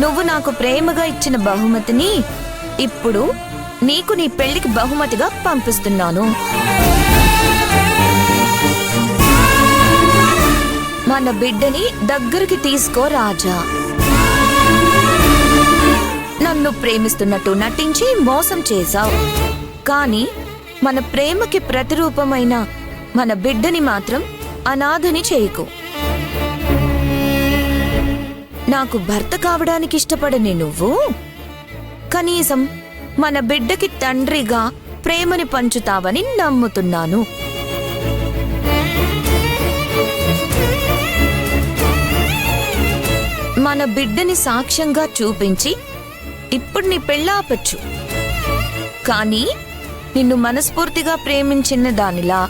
నువ్వు నాకు ప్రేమగా ఇచ్చిన బహుమతిని ఇప్పుడు నీకు నీ పెళ్లికి బహుమతిగా పంపిస్తున్నాను. మన బిడ్డని దగ్గరికి తీసుకో రాజా. నన్ను ప్రేమిస్తున్నట్టు నటించి మోసం చేశావు, కానీ మన ప్రేమకి ప్రతిరూపమైన మన బిడ్డని మాత్రం అనాథని చేయకు. నాకు భర్త కావడానికి ఇష్టపడని నువ్వు కనీసం మన బిడ్డకి తండ్రిగా ప్రేమని పంచుతావని నమ్ముతున్నాను. మన బిడ్డని సాక్ష్యంగా చూపించి ఇప్పుడు నీ పెళ్ళాపచ్చు, కానీ నిన్ను మనస్ఫూర్తిగా ప్రేమించిన దానిలా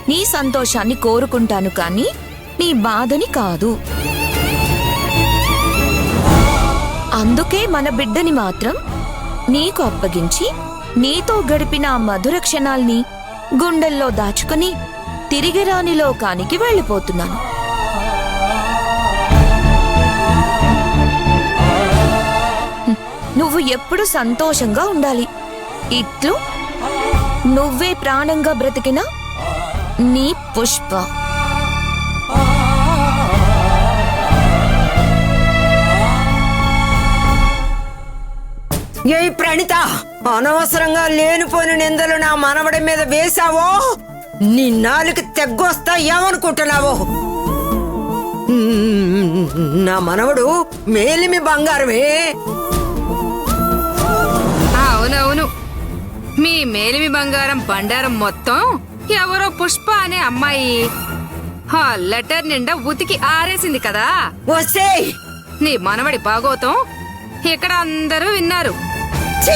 నీ సంతోషాన్ని కోరుకుంటాను, కానీ నీ బాధని కాదు. అందుకే మన బిడ్డని మాత్రం నీకు అప్పగించి నీతో గడిపిన ఆ మధుర క్షణాల్ని గుండెల్లో దాచుకుని తిరిగి రాని లోకానికి వెళ్ళిపోతున్నాను. నువ్వు ఎప్పుడు సంతోషంగా ఉండాలి. ఇట్లు నువ్వే ప్రాణంగా బ్రతికిన నీ పుష్ప. ఏ ప్రణిత, అనవసరంగా లేనిపోయిన నిందలు నా మనవడి మీద వేశావో నీ నాలుగు తెగ్గొస్తా ఏమనుకుంటున్నావో? నా మనవడు మేలిమి బంగారమే. అవునవును, మీ మేలిమి బంగారం బండారం మొత్తం ఎవరో పుష్ప అనే అమ్మాయి ఆ లెటర్ నిండా ఉతికి ఆరేసింది కదా. వస్తే నీ మనవడి బాగోతం ఇక్కడ అందరూ విన్నారు. ఛీ!